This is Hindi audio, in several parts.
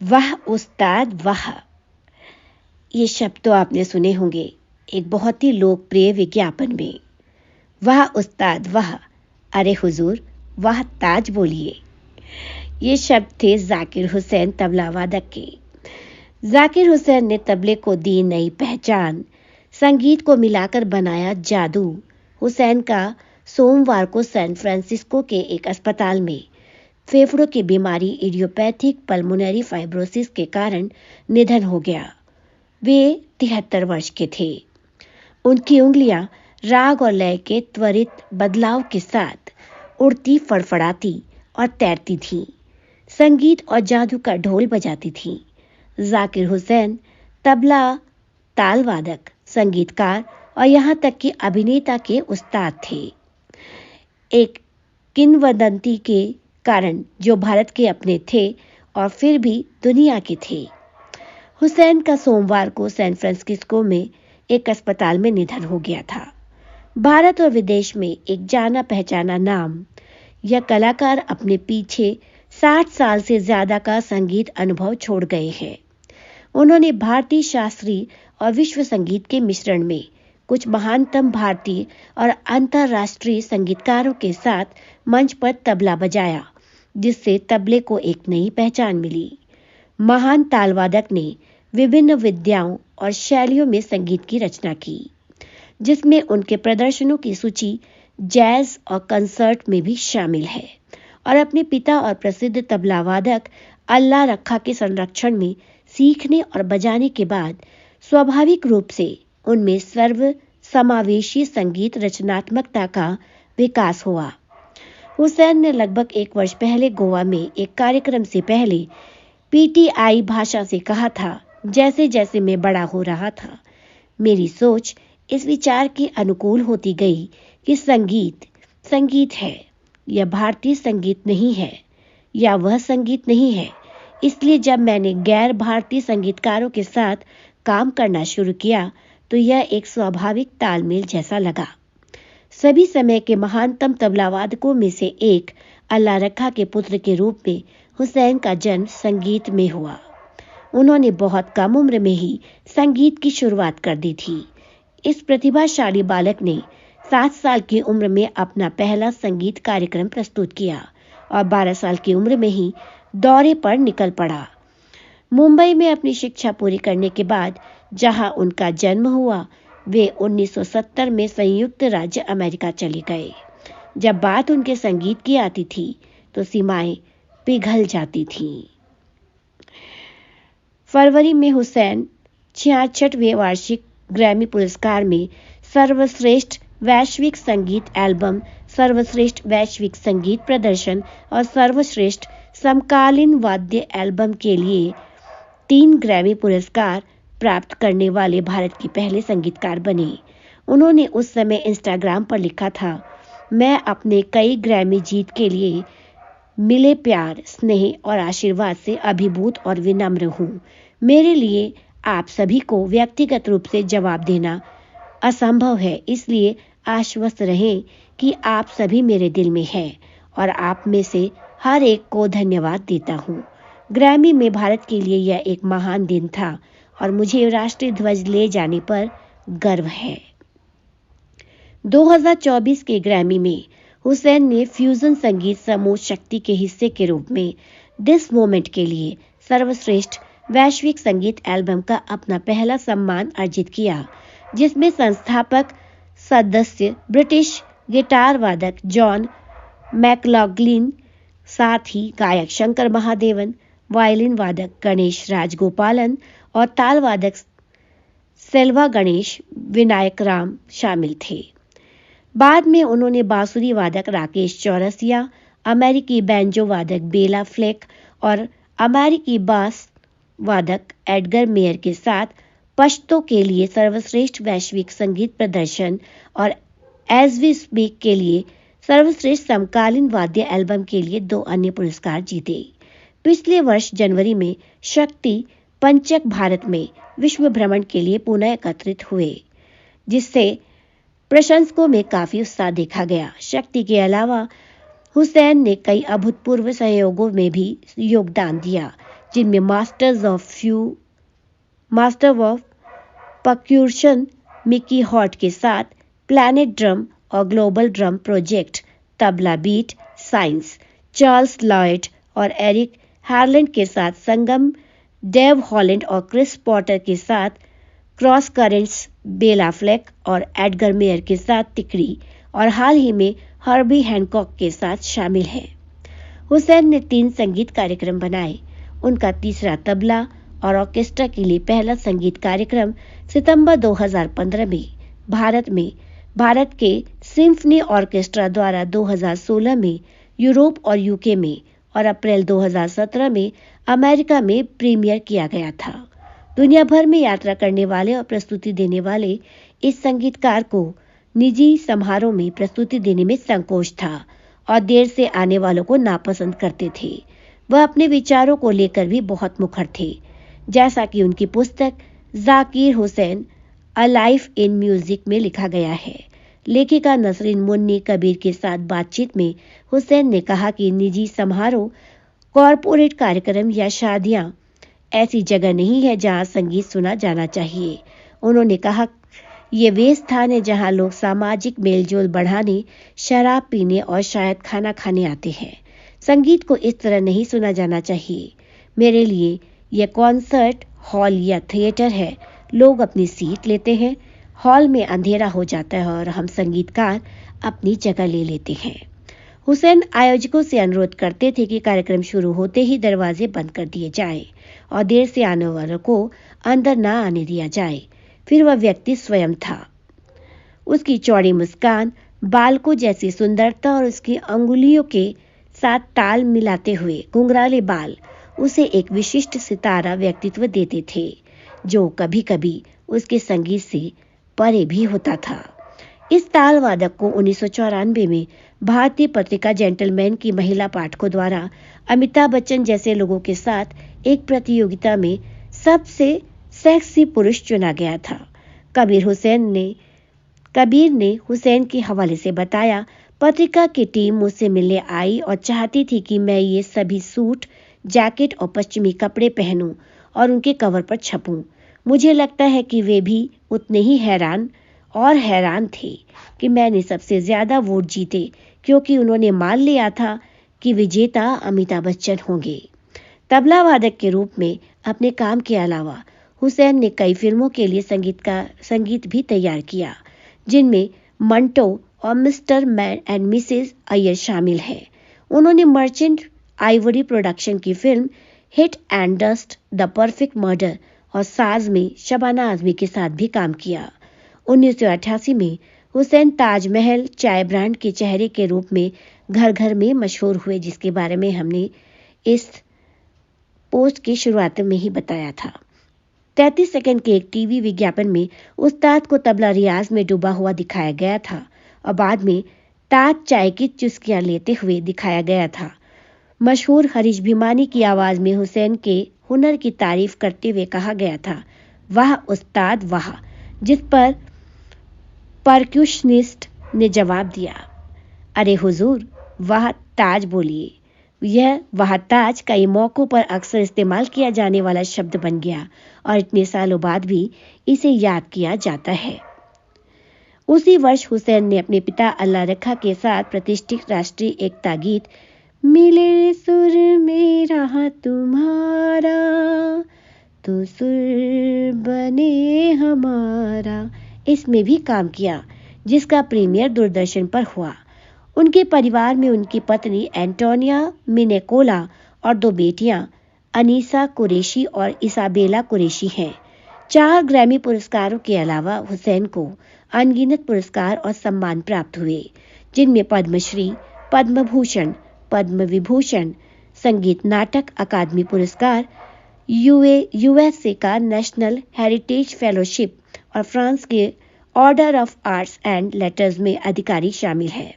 वाह उस्ताद वाह। ये शब्द तो आपने सुने होंगे एक बहुत ही लोकप्रिय विज्ञापन में। वाह उस्ताद वाह, अरे हुजूर वाह ताज बोलिए। ये शब्द थे जाकिर हुसैन तबला वादक के। जाकिर हुसैन ने तबले को दी नई पहचान, संगीत को मिलाकर बनाया जादू। हुसैन का सोमवार को सैन फ्रांसिस्को के एक अस्पताल में फेफड़ों की बीमारी इडियोपैथिक पल्मोनरी फाइब्रोसिस के कारण निधन हो गया। वे 73 वर्ष के थे। उनकी उंगलियां राग और लय के त्वरित बदलाव के साथ उड़ती, फड़फड़ाती और तैरती थीं। संगीत और जादू का ढोल बजाती थीं। जाकिर हुसैन तबला, ताल वादक, संगीतकार और यहाँ तक कि अभिनेता के उस्ताद थे। एक किंवदंती के कारण जो भारत के अपने थे और फिर भी दुनिया के थे। हुसैन का सोमवार को सैन फ्रांसिस्को में एक अस्पताल में निधन हो गया था। भारत और विदेश में एक जाना पहचाना नाम, यह कलाकार अपने पीछे 60 साल से ज्यादा का संगीत अनुभव छोड़ गए हैं। उन्होंने भारतीय शास्त्रीय और विश्व संगीत के मिश्रण में कुछ महानतम भारतीय और अंतर्राष्ट्रीय संगीतकारों के साथ मंच पर तबला बजाया, जिससे तबले को एक नई पहचान मिली। महान तालवादक ने विभिन्न विद्याओं और शैलियों में संगीत की रचना की, जिसमें उनके प्रदर्शनों की सूची जैज और कंसर्ट में भी शामिल है। और अपने पिता और प्रसिद्ध तबला वादक अल्लाह रखा के संरक्षण में सीखने और बजाने के बाद स्वाभाविक रूप से उनमें सर्व समावेशी संगीत रचनात्मकता का विकास हुआ। हुसैन ने लगभग 1 वर्ष पहले गोवा में एक कार्यक्रम से पहले पीटीआई भाषा से कहा था, जैसे जैसे मैं बड़ा हो रहा था, मेरी सोच इस विचार के अनुकूल होती गई कि संगीत संगीत है, यह भारतीय संगीत नहीं है, या वह संगीत नहीं है। इसलिए जब मैंने गैर भारतीय संगीतकारों के साथ काम करना शुरू किया तो यह एक स्वाभाविक तालमेल जैसा लगा। सभी समय के महानतम तबलावादकों में से एक अल्लाह रखा के पुत्र के रूप में हुसैन का जन्म संगीत में हुआ। उन्होंने बहुत कम उम्र में ही संगीत की शुरुआत कर दी थी। इस प्रतिभाशाली बालक ने 7 साल की उम्र में अपना पहला संगीत कार्यक्रम प्रस्तुत किया और 12 साल की उम्र में ही दौरे पर निकल पड़ा। मुंबई में अपनी शिक्षा पूरी करने के बाद, जहां उनका जन्म हुआ, वे 1970 में संयुक्त राज्य अमेरिका चले गए। जब बात उनके संगीत की आती थी तो सीमाएं पिघल जाती थीं। फरवरी में हुसैन 66वें वार्षिक ग्रैमी पुरस्कार में सर्वश्रेष्ठ वैश्विक संगीत एल्बम, सर्वश्रेष्ठ वैश्विक संगीत प्रदर्शन और सर्वश्रेष्ठ समकालीन वाद्य एल्बम के लिए 3 ग्रैमी पुरस्कार प्राप्त करने वाले भारत के पहले संगीतकार बने। उन्होंने उस समय इंस्टाग्राम पर लिखा था, मैं अपने कई ग्रैमी जीत के लिए मिले प्यार, स्नेह और आशीर्वाद से अभिभूत और विनम्र हूँ। मेरे लिए आप सभी को व्यक्तिगत रूप से जवाब देना असंभव है, इसलिए आश्वस्त रहें कि आप सभी मेरे दिल में हैं और आप में से हर एक को धन्यवाद देता हूँ। ग्रैमी में भारत के लिए यह एक महान दिन था और मुझे राष्ट्रीय ध्वज ले जाने पर गर्व है। 2024 के ग्रैमी में हुसैन ने फ्यूजन संगीत समूह शक्ति के हिस्से के रूप में दिस मोमेंट के लिए सर्वश्रेष्ठ वैश्विक संगीत एल्बम का अपना पहला सम्मान अर्जित किया, जिसमें संस्थापक सदस्य ब्रिटिश गिटार वादक जॉन मैकलॉगलिन, साथ ही गायक शंकर महादेवन, वायलिन वादक गणेश राजगोपालन और ताल वादक सेल्वा गणेश विनायक राम शामिल थे। बाद में उन्होंने बांसुरी वादक राकेश चौरसिया, अमेरिकी बैंजो वादक बेला फ्लेक और अमेरिकी बास वादक एडगर मेयर के साथ पश्तो के लिए सर्वश्रेष्ठ वैश्विक संगीत प्रदर्शन और एज वी स्पीक के लिए सर्वश्रेष्ठ समकालीन वाद्य एल्बम के लिए 2 अन्य पुरस्कार जीते। पिछले वर्ष जनवरी में शक्ति पंचक भारत में विश्व भ्रमण के लिए पुनः एकत्रित हुए, जिससे प्रशंसकों में काफी उत्साह देखा गया। शक्ति के अलावा हुसैन ने कई अभूतपूर्व सहयोगों में भी योगदान दिया, जिनमें master of percussion Mickey Hart के साथ प्लैनेट ड्रम और Global Drum Project, Tabla Beat Science Charles Lloyd और एरिक हार्लैंड के साथ संगम, डेव हॉलैंड और क्रिस पॉटर के साथ क्रॉस करेंट्स, बेल एफ्लेक और एडगर मेयर के साथ तिकड़ी और हाल ही में हर्बी हैंकॉक के साथ शामिल हैं। हुसैन ने 3 संगीत कार्यक्रम बनाए। उनका तीसरा तबला और ऑर्केस्ट्रा के लिए पहला संगीत कार्यक्रम सितंबर 2015 में भारत के सिम्फनी ऑर्केस्ट्रा द्वारा 2016 में यूरोप और यूके में और अप्रैल 2017 में अमेरिका में प्रीमियर किया गया था। दुनिया भर में यात्रा करने वाले और प्रस्तुति देने वाले इस संगीतकार को निजी समारोह में प्रस्तुति देने में संकोच था और देर से आने वालों को नापसंद करते थे। वह अपने विचारों को लेकर भी बहुत मुखर थे, जैसा कि उनकी पुस्तक Zakir Hussain a life in music में लिखा गया है। लेखिका नसरीन मुन्नी कबीर के साथ बातचीत में हुसैन ने कहा कि निजी समारोह, कॉरपोरेट कार्यक्रम या शादियां ऐसी जगह नहीं है जहां संगीत सुना जाना चाहिए। उन्होंने कहा, ये वे स्थान है जहां लोग सामाजिक मेलजोल बढ़ाने, शराब पीने और शायद खाना खाने आते हैं। संगीत को इस तरह नहीं सुना जाना चाहिए। मेरे लिए यह कॉन्सर्ट हॉल या थिएटर है। लोग अपनी सीट लेते हैं, हॉल में अंधेरा हो जाता है और हम संगीतकार अपनी जगह ले लेते हैं। हुसैन आयोजकों से अनुरोध करते थे कि कार्यक्रम शुरू होते ही दरवाजे बंद कर दिए जाएं और देर से आने वालों को अंदर ना आने दिया जाए। फिर वह व्यक्ति स्वयं था। उसकी चौड़ी मुस्कान, बालकों जैसी सुंदरता और उसकी अंगुलियों के साथ ताल मिलाते हुए घुंघराले बाल उसे एक विशिष्ट सितारा व्यक्तित्व देते थे, जो कभी-कभी उसके संगीत से परे भी होता था। इस ताल वादक को 1994 में भारतीय पत्रिका जेंटलमैन की महिला पाठकों द्वारा अमिताभ बच्चन जैसे लोगों के साथ एक प्रतियोगिता में सबसे सेक्सी पुरुष चुना गया था। कबीर ने हुसैन के हवाले से बताया, पत्रिका की टीम मुझसे मिलने आई और चाहती थी कि मैं ये सभी सूट, जैकेट और पश्चिमी कपड़े पहनूं और उनके कवर पर छपूं। मुझे लगता है कि वे भी उतने ही हैरान थे कि मैंने सबसे ज्यादा वोट जीते, क्योंकि उन्होंने मान लिया था कि विजेता अमिताभ बच्चन होंगे। तबला वादक के रूप में अपने काम के अलावा हुसैन ने कई फिल्मों के लिए संगीत भी तैयार किया, जिनमें मंटो और mister man and Mrs Iyer शामिल हैं। उन्होंने मर्चेंट आइवरी प्रोडक्शन की film hit and dust, the perfect murder और साज में शबाना आजमी के साथ भी काम किया। 1988 में हुसैन ताजमहल चाय ब्रांड के चेहरे के रूप में घर घर में मशहूर हुए, जिसके बारे में हमने इस पोस्ट की शुरुआत में ही बताया था। 33 सेकंड के एक टीवी विज्ञापन में उस्ताद को तबला रियाज में डूबा हुआ दिखाया गया था और बाद में ताज चाय की चुस्कियां लेते हुए दिखाया गया था। मशहूर हरीश भिमानी की आवाज में हुसैन के हुनर की तारीफ करते हुए कहा गया था, वाह उस्ताद वाह, जिस पर परक्यूशनिस्ट ने जवाब दिया, अरे हुजूर, वाह ताज बोलिए। यह वाह ताज कई मौकों पर अक्सर इस्तेमाल किया जाने वाला शब्द बन गया और इतने सालों बाद भी इसे याद किया जाता है। उसी वर्ष हुसैन ने अपने पिता अल्लाह रखा के साथ प्रतिष्ठित राष्ट्रीय एकता गीत मिले सुर मेरा तुम्हारा तो सुर बने हमारा, इसमें भी काम किया, जिसका प्रीमियर दूरदर्शन पर हुआ। उनके परिवार में उनकी पत्नी एंटोनिया मिनेकोला और 2 बेटियां अनीसा कुरैशी और इसाबेला कुरैशी हैं। 4 ग्रैमी पुरस्कारों के अलावा हुसैन को अनगिनत पुरस्कार और सम्मान प्राप्त हुए, जिनमें पद्मश्री, पद्म भूषण, पद्म विभूषण, संगीत नाटक अकादमी पुरस्कार, यूएसए का नेशनल हेरिटेज फेलोशिप और फ्रांस के order of arts and letters में अधिकारी शामिल हैं।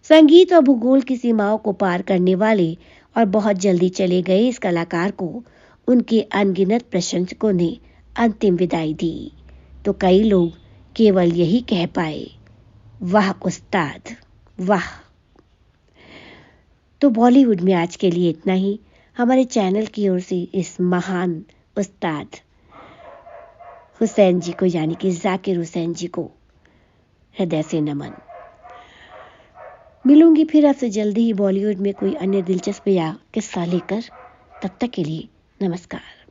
संगीत और भूगोल की सीमाओं को पार करने वाले और बहुत जल्दी चले गए इस कलाकार को उनके अनगिनत प्रशंसकों ने अंतिम विदाई दी तो कई लोग केवल यही कह पाए, वाह उस्ताद वाह। तो बॉलीवुड में आज के लिए इतना ही। हमारे चैनल की ओर से इस महान उस्ताद हुसैन जी को, यानी कि जाकिर हुसैन जी को, हृदय से नमन। मिलूंगी फिर आपसे जल्दी ही बॉलीवुड में कोई अन्य दिलचस्प या किस्सा लेकर। तब तक के लिए नमस्कार।